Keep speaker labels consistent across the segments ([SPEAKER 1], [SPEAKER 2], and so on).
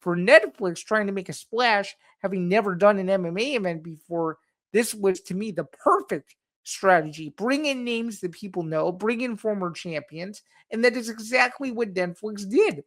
[SPEAKER 1] for Netflix trying to make a splash, having never done an MMA event before, this was to me the perfect strategy. Bring in names that people know, bring in former champions, and that is exactly what Netflix did.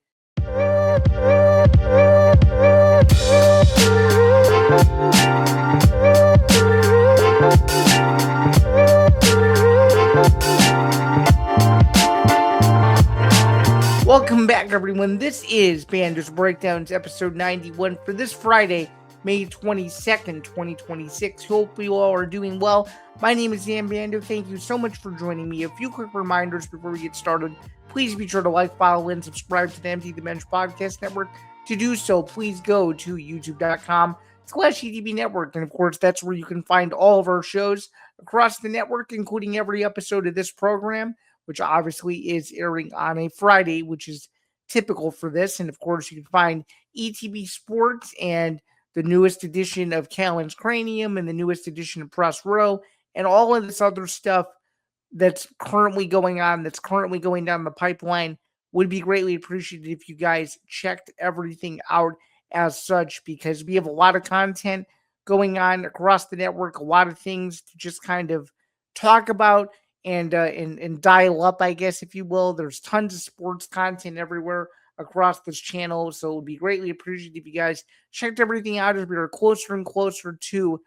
[SPEAKER 1] Welcome back, everyone. This is Bando's Breakdowns, episode 91 for this Friday, May 22nd, 2026. Hope you all are doing well. My name is Zain Bando. Thank you so much for joining me. A few quick reminders before we get started. Please be sure to like, follow, and subscribe to the Empty the Bench Podcast Network. To do so, please go to youtube.com/ETB Network. And of course, that's where you can find all of our shows across the network, including every episode of this program, which obviously is airing on a Friday, which is typical for this. And of course, you can find ETB Sports and the newest edition of Callan's Cranium and the newest edition of Press Row and all of this other stuff that's currently going on, that's currently going down the pipeline. Would be greatly appreciated if you guys checked everything out as such, because we have a lot of content going on across the network, a lot of things to just kind of talk about and dial up, I guess, if you will. There's tons of sports content everywhere across this channel, so it would be greatly appreciated if you guys checked everything out as we are closer and closer to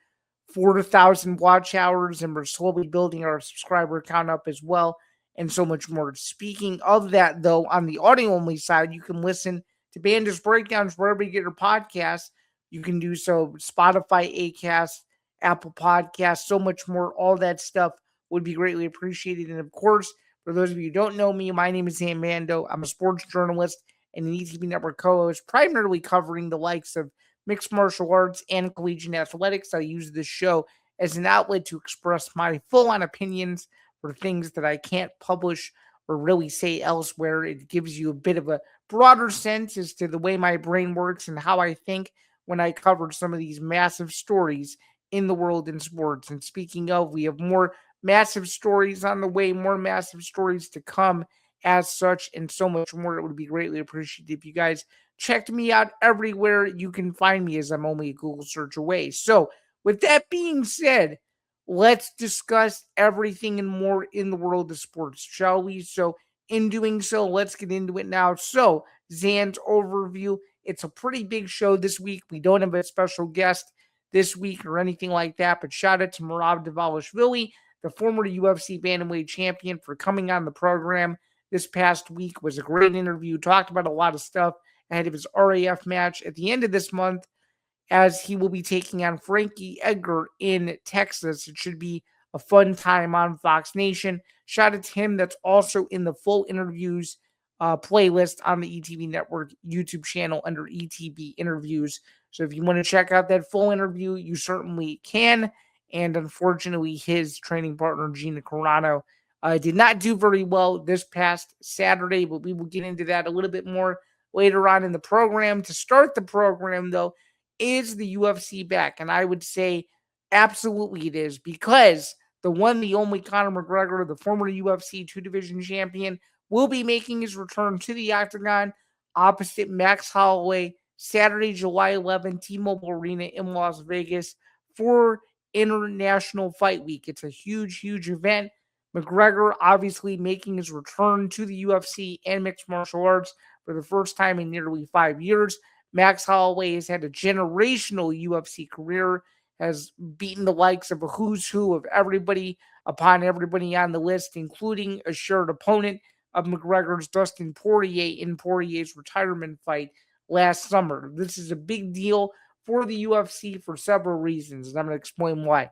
[SPEAKER 1] 4,000 watch hours, and we're slowly building our subscriber count up as well, and so much more. Speaking of that, though, on the audio-only side, you can listen to Bando's Breakdowns wherever you get your podcasts. You can do so Spotify, Acast, Apple Podcasts, so much more. All that stuff would be greatly appreciated. And of course, for those of you who don't know me, my name is Zain Bando. I'm a sports journalist and an ETB Network co-host, primarily covering the likes of mixed martial arts and collegiate athletics. I use this show as an outlet to express my full-on opinions for things that I can't publish or really say elsewhere. It gives you a bit of a broader sense as to the way my brain works and how I think when I cover some of these massive stories in the world in sports. And speaking of, we have more massive stories on the way, more massive stories to come as such, and so much more. It would be greatly appreciated if you guys checked me out everywhere you can find me, as I'm only a Google search away. So with that being said, let's discuss everything and more in the world of sports, shall we? So in doing so, let's get into it now. So Zan's overview. It's a pretty big show this week. We don't have a special guest this week or anything like that, but shout out to Merab Dvalishvili, the former UFC bantamweight champion, for coming on the program this past week. Was a great interview. Talked about a lot of stuff ahead of his RAF match at the end of this month, as he will be taking on Frankie Edgar in Texas. It should be a fun time on Fox Nation. Shout out to him. That's also in the full interviews playlist on the ETB Network YouTube channel under ETB Interviews. So if you want to check out that full interview, you certainly can. And unfortunately, his training partner, Gina Carano, did not do very well this past Saturday, but we will get into that a little bit more later on in the program. To start the program, though, is the UFC back? And I would say absolutely it is, because the one, the only Conor McGregor, the former UFC two-division champion, will be making his return to the octagon opposite Max Holloway Saturday, July 11th, T-Mobile Arena in Las Vegas for International Fight Week. It's a huge, huge event. McGregor obviously making his return to the UFC and mixed martial arts for the first time in nearly 5 years. Max Holloway has had a generational UFC career, has beaten the likes of a who's who of everybody upon everybody on the list, including a shared opponent of McGregor's, Dustin Poirier, in Poirier's retirement fight last summer. This is a big deal for the UFC for several reasons, and I'm going to explain why.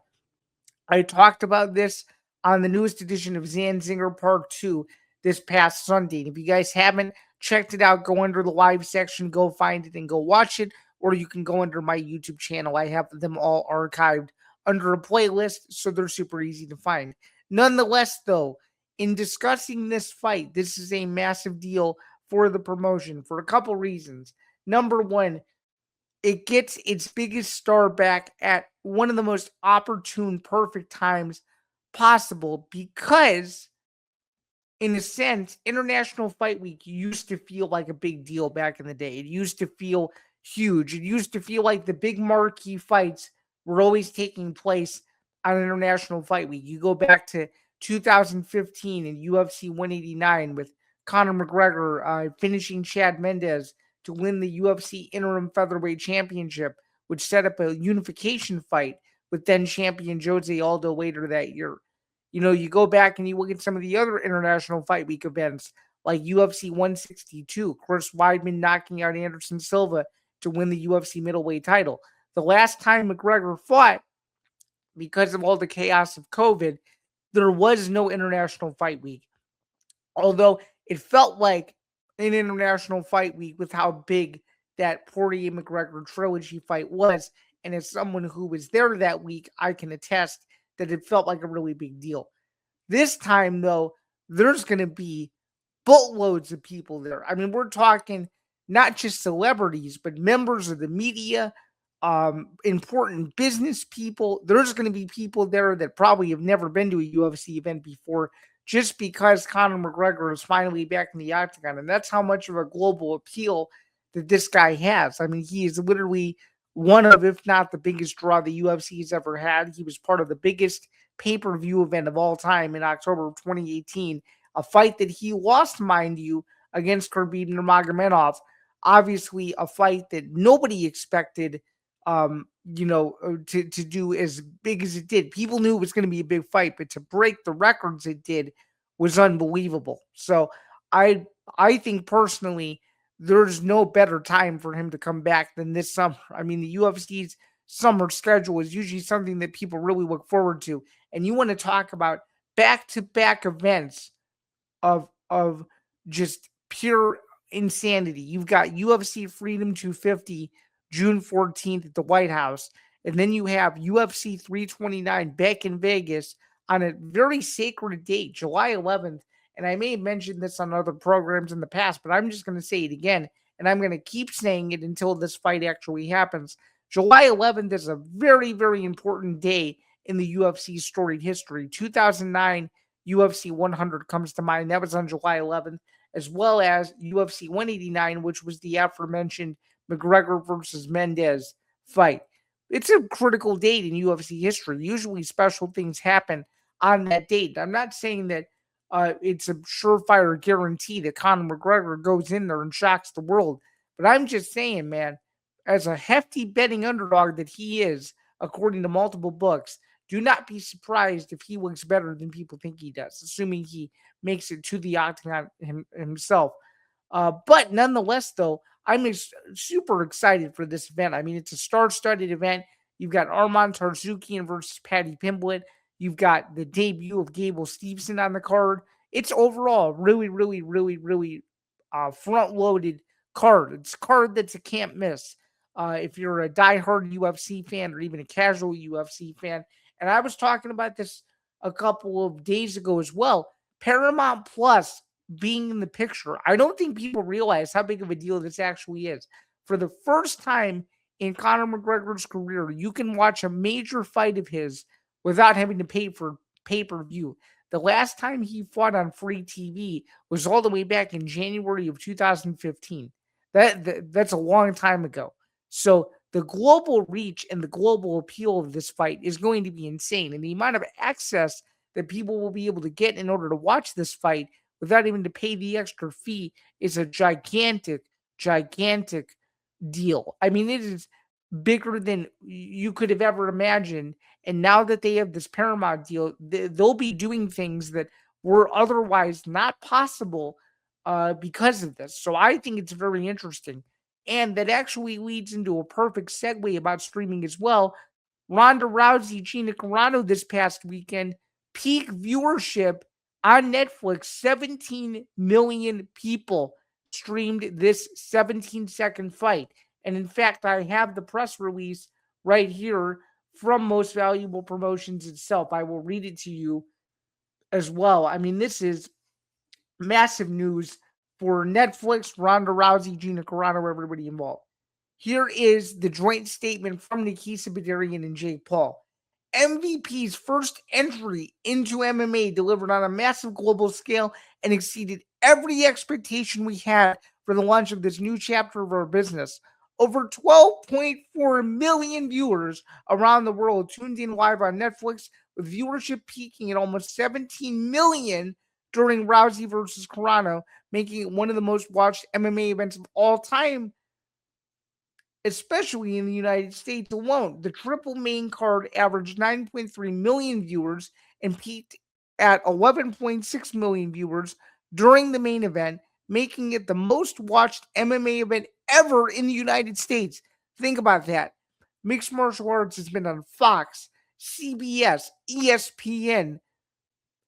[SPEAKER 1] I talked about this on the newest edition of Zinger Part 2 this past Sunday. And if you guys haven't checked it out, go under the live section, go find it and go watch it, or you can go under my YouTube channel. I have them all archived under a playlist, so they're super easy to find. Nonetheless, though, in discussing this fight, this is a massive deal for the promotion for a couple reasons. Number one, it gets its biggest star back at one of the most opportune, perfect times possible, because in a sense, International Fight Week used to feel like a big deal back in the day. It used to feel huge. It used to feel like the big marquee fights were always taking place on International Fight Week. You go back to 2015 in UFC 189 with Conor McGregor finishing Chad Mendes to win the UFC Interim Featherweight Championship, which set up a unification fight with then champion Jose Aldo later that year. You go back and you look at some of the other International Fight Week events like UFC 162, Chris Weidman knocking out Anderson Silva to win the UFC middleweight title. The last time McGregor fought, because of all the chaos of COVID, there was no International Fight Week. Although it felt like an International Fight Week with how big that Poirier McGregor trilogy fight was. And as someone who was there that week, I can attest that it felt like a really big deal. This time, though, there's going to be boatloads of people there. I mean, we're talking not just celebrities, but members of the media, important business people. There's going to be people there that probably have never been to a UFC event before, just because Conor McGregor is finally back in the octagon. And that's how much of a global appeal that this guy has. I mean, he is literally one of, if not the biggest draw the UFC has ever had. He was part of the biggest pay-per-view event of all time in October of 2018, a fight that he lost, mind you, against Khabib Nurmagomedov. Obviously, a fight that nobody expected, to do as big as it did. People knew it was going to be a big fight, but to break the records it did was unbelievable. So I think personally, there's no better time for him to come back than this summer. I mean, the UFC's summer schedule is usually something that people really look forward to. And you want to talk about back-to-back events of just pure insanity. You've got UFC Freedom 250 June 14th at the White House, and then you have UFC 329 back in Vegas on a very sacred date, July 11th. And I may have mentioned this on other programs in the past, but I'm just going to say it again, and I'm going to keep saying it until this fight actually happens. July 11th is a very, very important day in the UFC storied history. 2009 UFC 100 comes to mind. That was on July 11th, as well as UFC 189, which was the aforementioned McGregor versus Mendes fight. It's a critical date in UFC history. Usually special things happen on that date. I'm not saying that it's a surefire guarantee that Conor McGregor goes in there and shocks the world. But I'm just saying, man, as a hefty betting underdog that he is, according to multiple books, do not be surprised if he looks better than people think he does, assuming he makes it to the octagon himself. But nonetheless, though, I'm super excited for this event. I mean, it's a star-studded event. You've got Arman Tarzukian versus Paddy Pimblett. You've got the debut of Gable Steveson on the card. It's overall a really, really, really, really front-loaded card. It's a card that's a can't miss if you're a diehard UFC fan or even a casual UFC fan. And I was talking about this a couple of days ago as well. Paramount Plus being in the picture. I don't think people realize how big of a deal this actually is. For the first time in Conor McGregor's career, you can watch a major fight of his without having to pay for pay-per-view. The last time he fought on free TV was all the way back in January of 2015. That's a long time ago. So the global reach and the global appeal of this fight is going to be insane. And the amount of access that people will be able to get in order to watch this fight without even to pay the extra fee is a gigantic, gigantic deal. I mean, it is bigger than you could have ever imagined. And now that they have this Paramount deal, they'll be doing things that were otherwise not possible because of this. So I think it's very interesting. And that actually leads into a perfect segue about streaming as well. Ronda Rousey, Gina Carano this past weekend, peak viewership on Netflix. 17 million people streamed this 17-second fight. And in fact, I have the press release right here from Most Valuable Promotions itself. I will read it to you as well. I mean, this is massive news for Netflix, Ronda Rousey, Gina Carano, everybody involved. Here is the joint statement from Nikisa Badarian and Jake Paul. MVP's first entry into MMA delivered on a massive global scale and exceeded every expectation we had for the launch of this new chapter of our business. Over 12.4 million viewers around the world tuned in live on Netflix, with viewership peaking at almost 17 million during Rousey versus Carano, making it one of the most watched MMA events of all time, especially in the United States alone. The triple main card averaged 9.3 million viewers and peaked at 11.6 million viewers during the main event, making it the most watched MMA event ever in the United States. Think about that. Mixed martial arts has been on Fox, CBS, ESPN,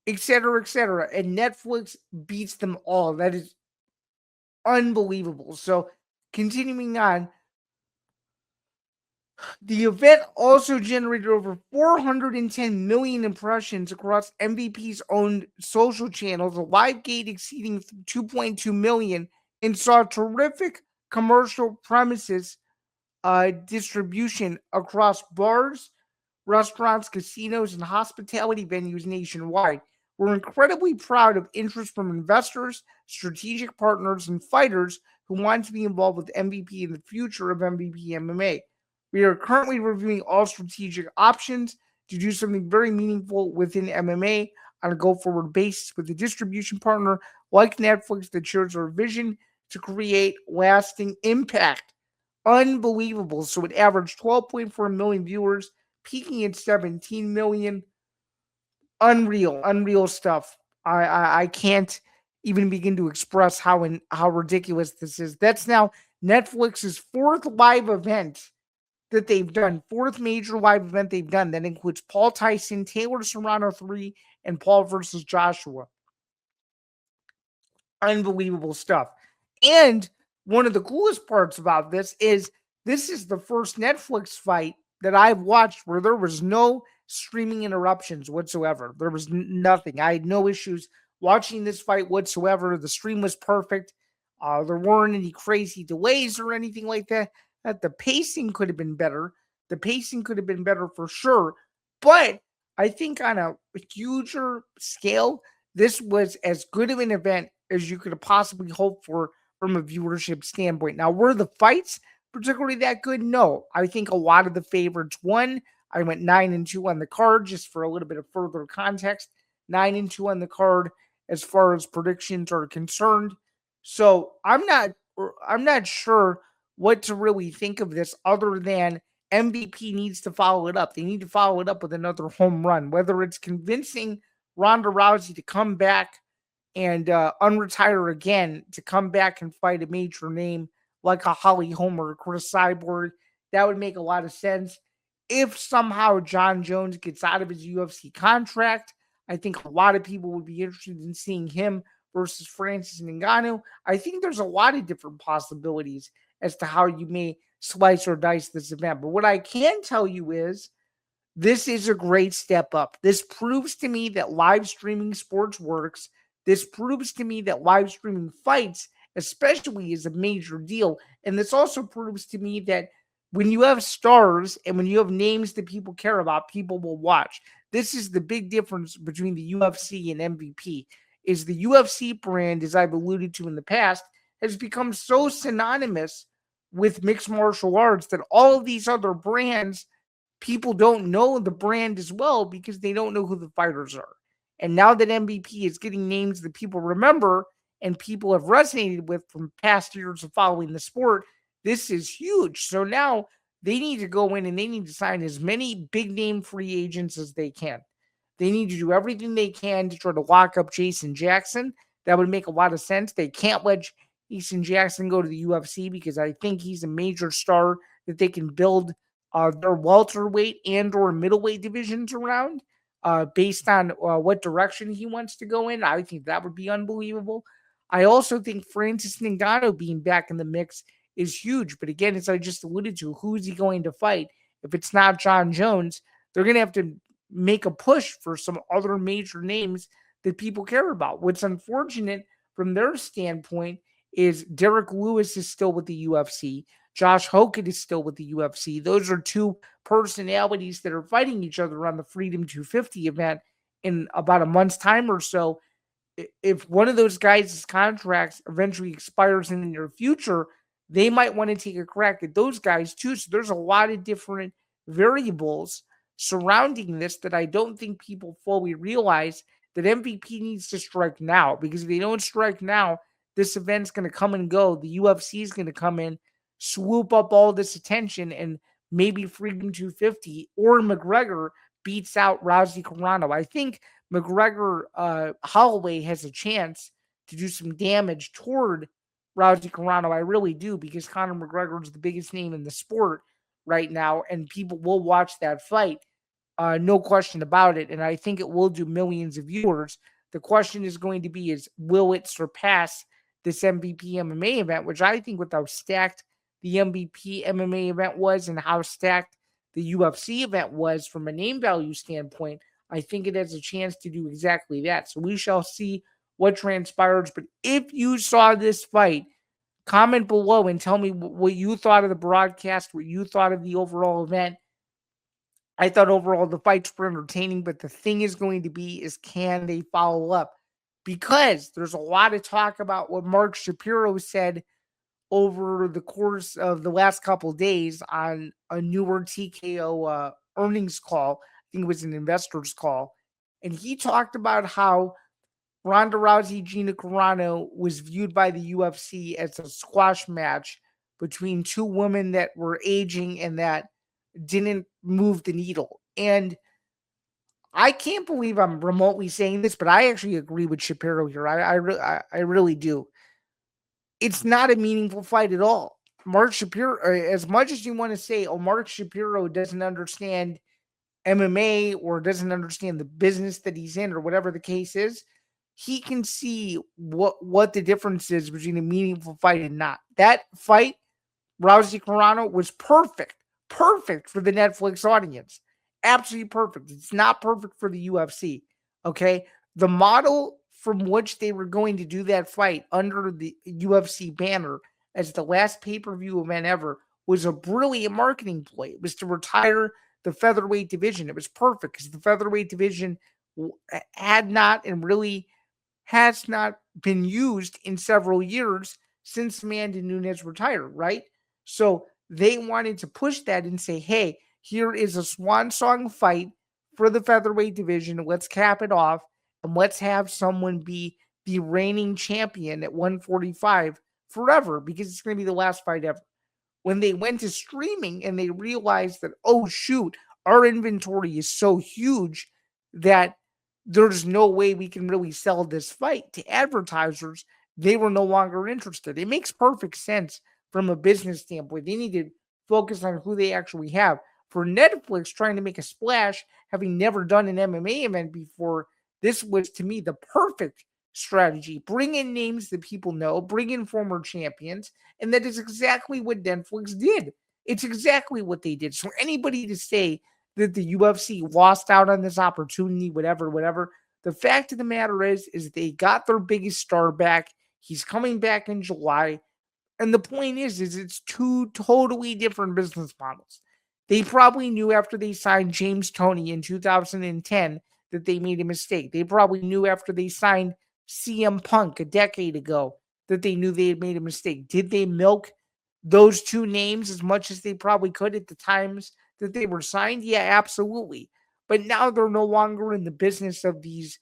[SPEAKER 1] etc., and Netflix beats them all. That is unbelievable. So, continuing on, the event also generated over 410 million impressions across MVP's own social channels, a live gate exceeding 2.2 million, and saw terrific commercial premises distribution across bars, restaurants, casinos, and hospitality venues nationwide. We're incredibly proud of interest from investors, strategic partners, and fighters who want to be involved with MVP in the future of MVP MMA. We are currently reviewing all strategic options to do something very meaningful within MMA on a go forward basis with a distribution partner like Netflix that shares our vision to create lasting impact. Unbelievable. So it averaged 12.4 million viewers, peaking at 17 million. Unreal stuff. I can't even begin to express how ridiculous this is. That's now Netflix's fourth live event that they've done, fourth major live event they've done. That includes Paul Tyson, Taylor Serrano 3, and Paul versus Joshua. Unbelievable stuff. And one of the coolest parts about this is the first Netflix fight that I've watched where there was no streaming interruptions whatsoever. There was nothing. I had no issues watching this fight whatsoever. The stream was perfect. There weren't any crazy delays or anything like that. The pacing could have been better. The pacing could have been better for sure. But I think on a huger scale, this was as good of an event as you could possibly hope for from a viewership standpoint. Now, were the fights particularly that good? No. I think a lot of the favorites won. I went 9-2 on the card just for a little bit of further context. 9-2 on the card as far as predictions are concerned. So I'm not sure what to really think of this other than MVP needs to follow it up. They need to follow it up with another home run, whether it's convincing Ronda Rousey to come back and unretire again, to come back and fight a major name like a Holly Holm or Chris Cyborg. That would make a lot of sense. If somehow John Jones gets out of his UFC contract, I think a lot of people would be interested in seeing him versus Francis Ngannou. I think there's a lot of different possibilities as to how you may slice or dice this event. But what I can tell you is this is a great step up. This proves to me that live streaming sports works. This proves to me that live streaming fights, especially, is a major deal. And this also proves to me that when you have stars and when you have names that people care about, people will watch. This is the big difference between the UFC and MVP. Is the UFC brand, as I've alluded to in the past, has become so synonymous with mixed martial arts that all of these other brands, people don't know the brand as well because they don't know who the fighters are. And now that MVP is getting names that people remember and people have resonated with from past years of following the sport, this is huge. So now they need to go in and they need to sign as many big name free agents as they can. They need to do everything they can to try to lock up Jason Jackson. That would make a lot of sense. They can't let Jason Jackson go to the UFC because I think he's a major star that they can build their welterweight and or middleweight divisions around based on what direction he wants to go in. I think that would be unbelievable. I also think Francis Ngannou being back in the mix is huge. But again, as I just alluded to, who's he going to fight? If it's not John Jones, they're going to have to make a push for some other major names that people care about. What's unfortunate from their standpoint is Derek Lewis is still with the UFC. Josh Hogan is still with the UFC. Those are two personalities that are fighting each other on the Freedom 250 event in about a month's time or so. If one of those guys' contracts eventually expires in the near future, they might want to take a crack at those guys too. So there's a lot of different variables surrounding this that I don't think people fully realize, that MVP needs to strike now, because if they don't strike now, this event's going to come and go. The UFC is going to come in, swoop up all this attention, and maybe Freedom 250 or McGregor beats out Rousey Carano. I think McGregor Holloway has a chance to do some damage toward Rousey Carano. I really do, because Conor McGregor is the biggest name in the sport right now, and people will watch that fight. No question about it. And I think it will do millions of viewers. The question is going to be is, will it surpass this MVP MMA event, which I think with how stacked the MVP MMA event was and how stacked the UFC event was from a name value standpoint, I think it has a chance to do exactly that. So we shall see what transpires. But if you saw this fight, comment below and tell me what you thought of the broadcast, what you thought of the overall event. I thought overall the fights were entertaining, but the thing is going to be is, can they follow up? Because there's a lot of talk about what Mark Shapiro said over the course of the last couple of days on a newer TKO earnings call. I think it was an investor's call. And he talked about how Ronda Rousey, Gina Carano was viewed by the UFC as a squash match between two women that were aging and that didn't move the needle. And I can't believe I'm remotely saying this, but I actually agree with Shapiro here. I really do. It's not a meaningful fight at all. Mark Shapiro, as much as you want to say, oh, Mark Shapiro doesn't understand MMA or doesn't understand the business that he's in or whatever the case is, he can see what the difference is between a meaningful fight and not. That fight, Rousey Carano, was perfect. Perfect for the Netflix audience. Absolutely perfect. It's not perfect for the UFC. Okay. The model from which they were going to do that fight under the UFC banner as the last pay-per-view event ever was a brilliant marketing play. It was to retire the featherweight division. It was perfect because the featherweight division had not and really has not been used in several years since Amanda Nunes retired, right? So they wanted to push that and say, hey, here is a swan song fight for the featherweight division. Let's cap it off and let's have someone be the reigning champion at 145 forever, because it's going to be the last fight ever. When they went to streaming and they realized that, oh, shoot, our inventory is so huge that there's no way we can really sell this fight to advertisers, they were no longer interested. It makes perfect sense from a business standpoint. They need to focus on who they actually have. For Netflix trying to make a splash, having never done an MMA event before, this was to me the perfect strategy. Bring in names that people know, bring in former champions, and that is exactly what Netflix did. It's exactly what they did. So anybody to say that the UFC lost out on this opportunity, whatever. The fact of the matter is they got their biggest star back. He's coming back in July. And the point is it's two totally different business models. They probably knew after they signed James Toney in 2010 that they made a mistake. They probably knew after they signed CM Punk a decade ago that they knew they had made a mistake. Did they milk those two names as much as they probably could at the times that they were signed? Yeah, absolutely. But now they're no longer in the business of these,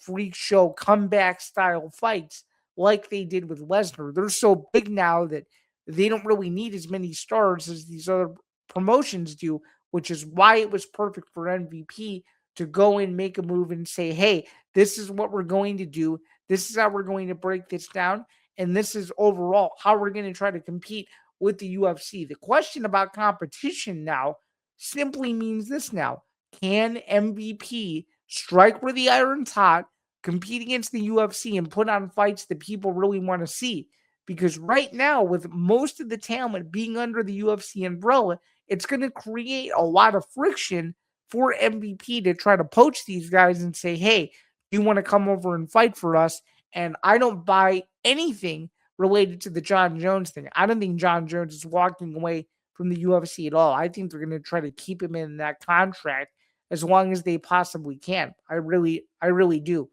[SPEAKER 1] freak show comeback style fights like they did with Lesnar. They're so big now that they don't really need as many stars as these other promotions do, which is why it was perfect for MVP to go and make a move and say, hey, this is what we're going to do. This is how we're going to break this down. And this is overall how we're going to try to compete with the UFC. The question about competition now simply means this now. Can MVP strike where the iron's hot, compete against the UFC, and put on fights that people really want to see? Because right now, with most of the talent being under the UFC umbrella, it's going to create a lot of friction for MVP to try to poach these guys and say, hey, you want to come over and fight for us? And I don't buy anything related to the John Jones thing. I don't think John Jones is walking away from the UFC at all. I think they're going to try to keep him in that contract as long as they possibly can. I really do.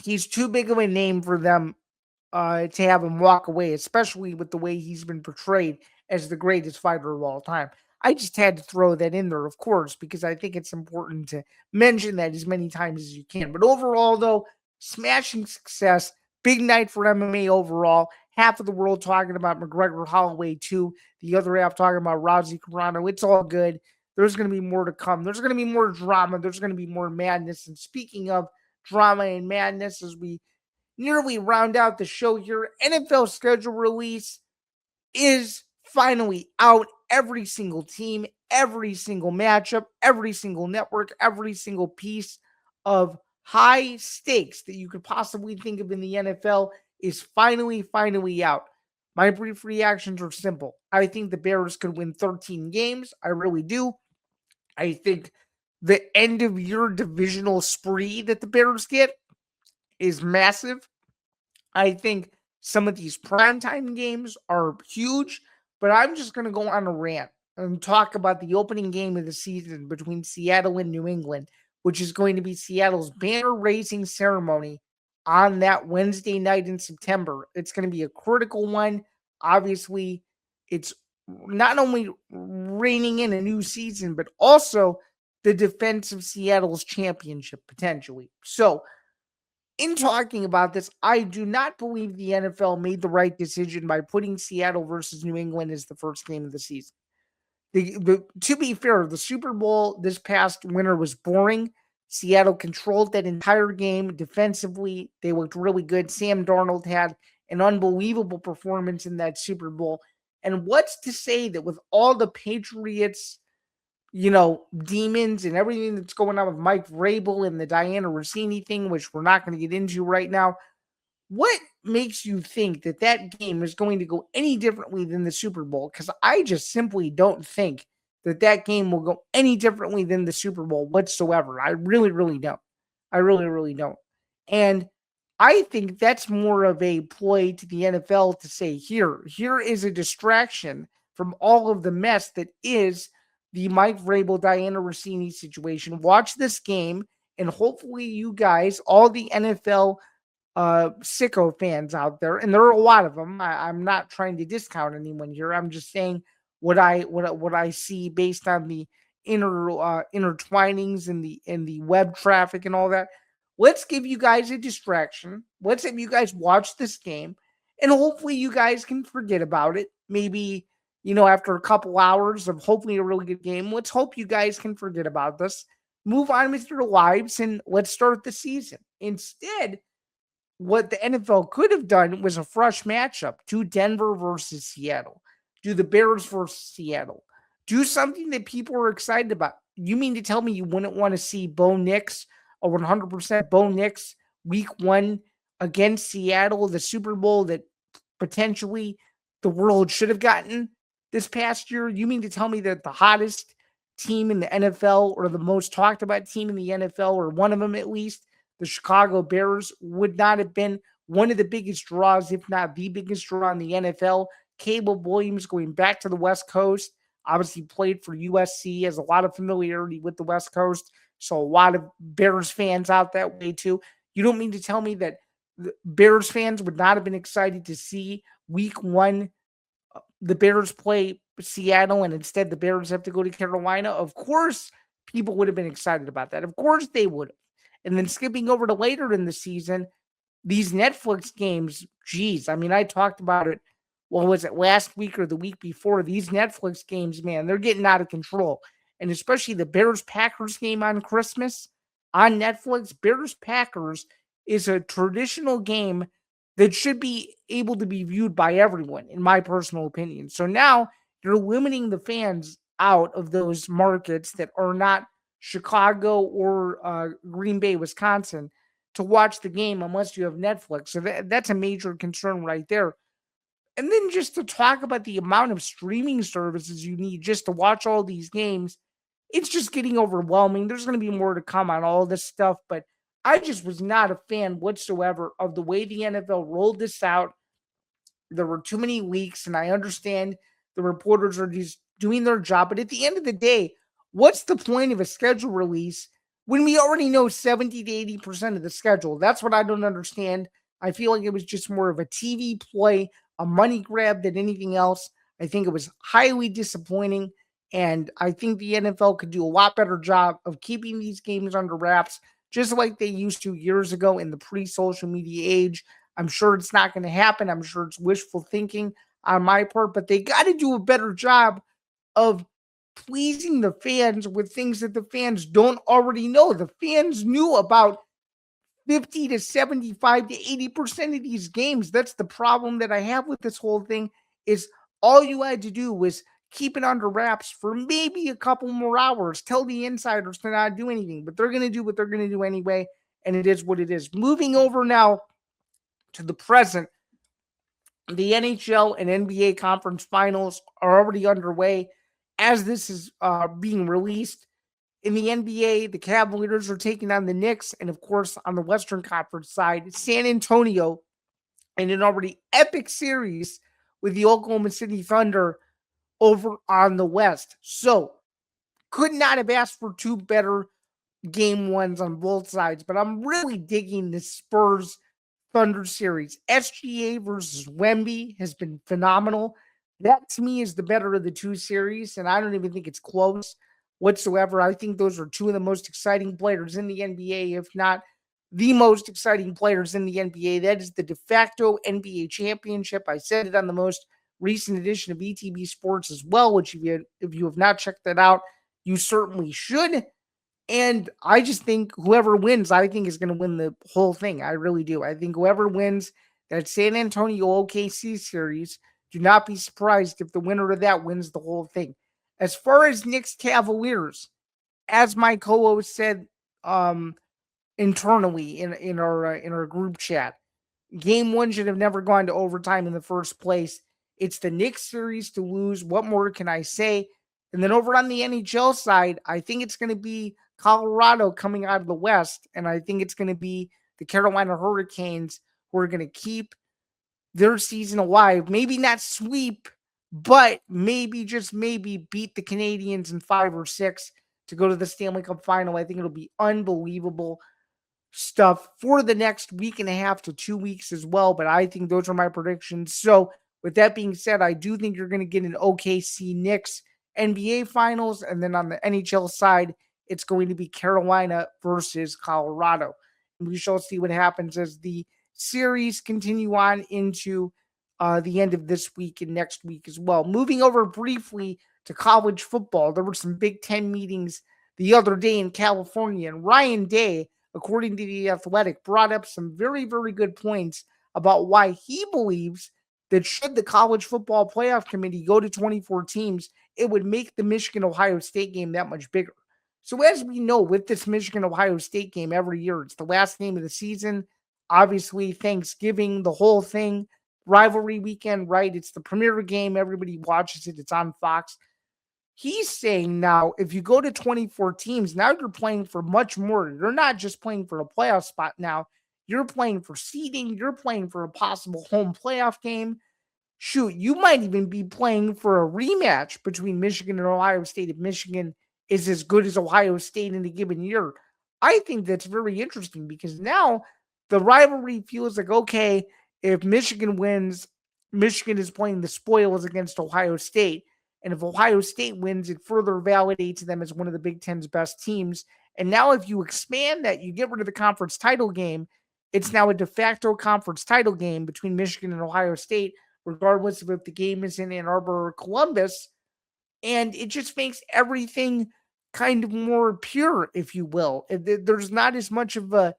[SPEAKER 1] He's too big of a name for them to have him walk away, especially with the way he's been portrayed as the greatest fighter of all time. I just had to throw that in there, of course, because I think it's important to mention that as many times as you can. But overall, though, smashing success, big night for MMA overall. Half of the world talking about McGregor Holloway, too. The other half talking about Rousey Carano. It's all good. There's going to be more to come. There's going to be more drama. There's going to be more madness. And speaking of drama and madness, as we nearly round out the show here, NFL schedule release is finally out. Every single team, every single matchup, every single network, every single piece of high stakes that you could possibly think of in the NFL is finally out. My brief reactions are simple. I think the Bears could win 13 games. I really do. I think the end of year divisional spree that the Bears get is massive. I think some of these primetime games are huge, but I'm just going to go on a rant and talk about the opening game of the season between Seattle and New England, which is going to be Seattle's banner raising ceremony on that Wednesday night in September. It's going to be a critical one. Obviously, it's not only reining in a new season, but also the defense of Seattle's championship potentially. So, in talking about this, I do not believe the NFL made the right decision by putting Seattle versus New England as the first game of the season. To be fair, the Super Bowl this past winter was boring. Seattle controlled that entire game defensively. They looked really good. Sam Darnold had an unbelievable performance in that Super Bowl. And what's to say that with all the Patriots demons and everything that's going on with Mike Vrabel and the Diana Rossini thing, which we're not going to get into right now, what makes you think that that game is going to go any differently than the Super Bowl? Because I just simply don't think that that game will go any differently than the Super Bowl whatsoever. I really, really don't. I really, really don't. And I think that's more of a ploy to the NFL to say, here is a distraction from all of the mess that is the Mike Vrabel, Diana Rossini situation. Watch this game, and hopefully you guys, all the NFL sicko fans out there, and there are a lot of them. I'm not trying to discount anyone here. I'm just saying what I see based on the intertwinings in the web traffic and all that. Let's give you guys a distraction. Let's have you guys watch this game, and hopefully you guys can forget about it. Maybe after a couple hours of hopefully a really good game, let's hope you guys can forget about this, move on with your lives, and let's start the season. Instead, what the NFL could have done was a fresh matchup. Do Denver versus Seattle. Do the Bears versus Seattle. Do something that people are excited about. You mean to tell me you wouldn't want to see Bo Nix, a 100% Bo Nix week 1 against Seattle, the Super Bowl that potentially the world should have gotten this past year? You mean to tell me that the hottest team in the NFL, or the most talked about team in the NFL, or one of them at least, the Chicago Bears, would not have been one of the biggest draws, if not the biggest draw in the NFL? Caleb Williams going back to the West Coast, obviously played for USC, has a lot of familiarity with the West Coast, so a lot of Bears fans out that way too. You don't mean to tell me that the Bears fans would not have been excited to see week 1 the Bears play Seattle, and instead the Bears have to go to Carolina? Of course, people would have been excited about that. Of course they would have. And then skipping over to later in the season, these Netflix games, geez, I mean, I talked about it, was it last week or the week before? These Netflix games, man, they're getting out of control. And especially the Bears-Packers game on Christmas on Netflix. Bears-Packers is a traditional game that should be able to be viewed by everyone, in my personal opinion. So now you're limiting the fans out of those markets that are not Chicago or Green Bay, Wisconsin, to watch the game unless you have Netflix. So that's a major concern right there. And then just to talk about the amount of streaming services you need just to watch all these games, it's just getting overwhelming. There's going to be more to come on all this stuff, but I just was not a fan whatsoever of the way the NFL rolled this out. There were too many leaks, and I understand the reporters are just doing their job. But at the end of the day, what's the point of a schedule release when we already know 70 to 80% of the schedule? That's what I don't understand I feel like it was just more of a TV play, a money grab than anything else. I think it was highly disappointing. And I think the NFL could do a lot better job of keeping these games under wraps, just like they used to years ago in the pre social media age. I'm sure it's not going to happen. I'm sure it's wishful thinking on my part, but they got to do a better job of pleasing the fans with things that the fans don't already know. The fans knew about 50 to 75 to 80% of these games. That's the problem that I have with this whole thing is all you had to do was keep it under wraps for maybe a couple more hours. Tell the insiders to not do anything, but they're going to do what they're going to do anyway, and it is what it is. Moving over now to the present, the NHL and NBA conference finals are already underway as this is being released. In the NBA, the Cavaliers are taking on the Knicks, and of course, on the Western Conference side, San Antonio in an already epic series with the Oklahoma City Thunder over on the West. So, could not have asked for two better game ones on both sides, but I'm really digging the Spurs Thunder series. SGA versus Wemby has been phenomenal. That to me is the better of the two series, and I don't even think it's close whatsoever. I think those are two of the most exciting players in the NBA, if not the most exciting players in the NBA. That is the de facto NBA championship. I said it on the most recent edition of ETB Sports as well, which if you have not checked that out, you certainly should. And I just think whoever wins, I think is going to win the whole thing. I really do. I think whoever wins that San Antonio OKC series, do not be surprised if the winner of that wins the whole thing. As far as Knicks Cavaliers, as my co-host said internally in our group chat, game one should have never gone to overtime in the first place. It's the Knicks series to lose. What more can I say? And then over on the NHL side, I think it's going to be Colorado coming out of the West. And I think it's going to be the Carolina Hurricanes who are going to keep their season alive. Maybe not sweep, but maybe just maybe beat the Canadians in 5 or 6 to go to the Stanley Cup final. I think it'll be unbelievable stuff for the next week and a half to 2 weeks as well. But I think those are my predictions. So, with that being said, I do think you're going to get an OKC Knicks NBA Finals. And then on the NHL side, it's going to be Carolina versus Colorado. And we shall see what happens as the series continue on into the end of this week and next week as well. Moving over briefly to college football, there were some Big Ten meetings the other day in California, and Ryan Day, according to The Athletic, brought up some very, very good points about why he believes that should the college football playoff committee go to 24 teams, it would make the Michigan-Ohio State game that much bigger. So as we know, with this Michigan-Ohio State game every year, it's the last game of the season. Obviously, Thanksgiving, the whole thing, rivalry weekend, right? It's the premier game. Everybody watches it. It's on Fox. He's saying now, if you go to 24 teams, now you're playing for much more. You're not just playing for a playoff spot now. You're playing for seeding. You're playing for a possible home playoff game. Shoot, you might even be playing for a rematch between Michigan and Ohio State if Michigan is as good as Ohio State in a given year. I think that's very interesting because now the rivalry feels like, okay, if Michigan wins, Michigan is playing the spoils against Ohio State. And if Ohio State wins, it further validates them as one of the Big Ten's best teams. And now, if you expand that, you get rid of the conference title game. It's now a de facto conference title game between Michigan and Ohio State, regardless of if the game is in Ann Arbor or Columbus. And it just makes everything kind of more pure, if you will. There's not as much of a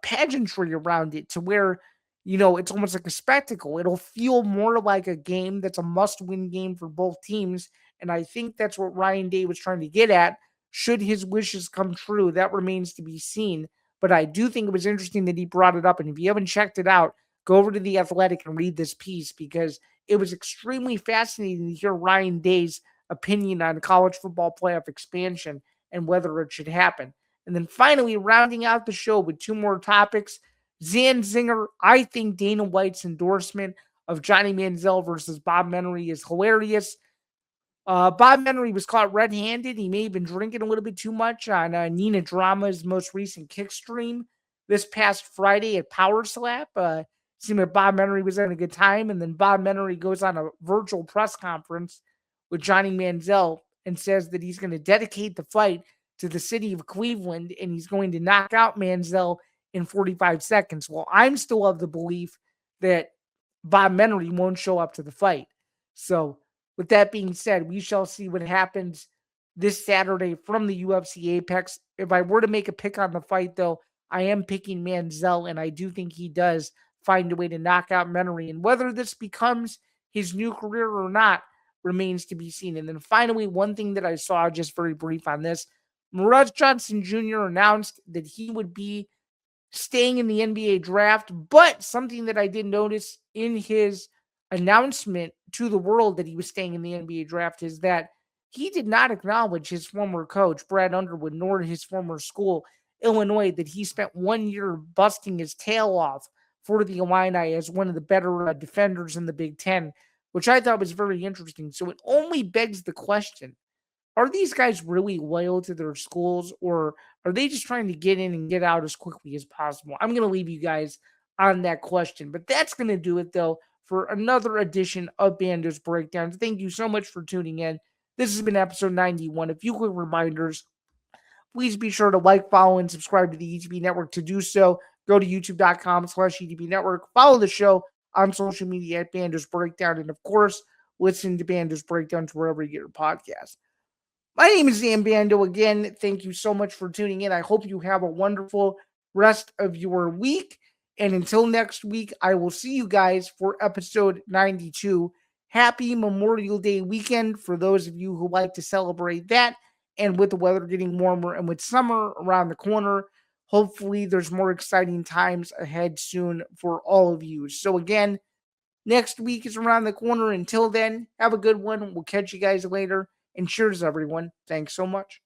[SPEAKER 1] pageantry around it to where it's almost like a spectacle. It'll feel more like a game that's a must-win game for both teams, and I think that's what Ryan Day was trying to get at. Should his wishes come true, that remains to be seen. But I do think it was interesting that he brought it up, and if you haven't checked it out, go over to The Athletic and read this piece because it was extremely fascinating to hear Ryan Day's opinion on college football playoff expansion and whether it should happen. And then finally, rounding out the show with two more topics, Zain Zinger. I think Dana White's endorsement of Johnny Manziel versus Bob Menery is hilarious. Bob Menery was caught red-handed. He may have been drinking a little bit too much on Nina Drama's most recent kick stream. this past Friday at Power Slap. Seemed like Bob Menery was having a good time, and then Bob Menery goes on a virtual press conference with Johnny Manziel and says that he's going to dedicate the fight to the city of Cleveland and he's going to knock out Manziel in 45 seconds. Well, I'm still of the belief that Bob Menery won't show up to the fight. So, with that being said, we shall see what happens this Saturday from the UFC Apex. If I were to make a pick on the fight, though, I am picking Manziel, and I do think he does find a way to knock out Menery. And whether this becomes his new career or not remains to be seen. And then finally, one thing that I saw, just very brief on this, Murad Johnson Jr. announced that he would be staying in the NBA draft, but something that I did notice in his announcement to the world that he was staying in the NBA draft is that he did not acknowledge his former coach, Brad Underwood, nor his former school, Illinois, that he spent 1 year busting his tail off for the Illini as one of the better defenders in the Big Ten, which I thought was very interesting. So it only begs the question, are these guys really loyal to their schools, or are they just trying to get in and get out as quickly as possible? I'm going to leave you guys on that question, but that's going to do it, though, for another edition of Bando's Breakdowns. Thank you so much for tuning in. This has been episode 91. A few quick reminders. Please be sure to like, follow, and subscribe to the ETB Network. To do so, go to youtube.com/ETB Network. Follow the show on social media at Bando's Breakdown. And, of course, listen to Bando's Breakdowns wherever you get your podcast. My name is Zain Bando. Again, thank you so much for tuning in. I hope you have a wonderful rest of your week. And until next week, I will see you guys for episode 92. Happy Memorial Day weekend for those of you who like to celebrate that. And with the weather getting warmer and with summer around the corner, hopefully there's more exciting times ahead soon for all of you. So again, next week is around the corner. Until then, have a good one. We'll catch you guys later. And cheers, everyone. Thanks so much.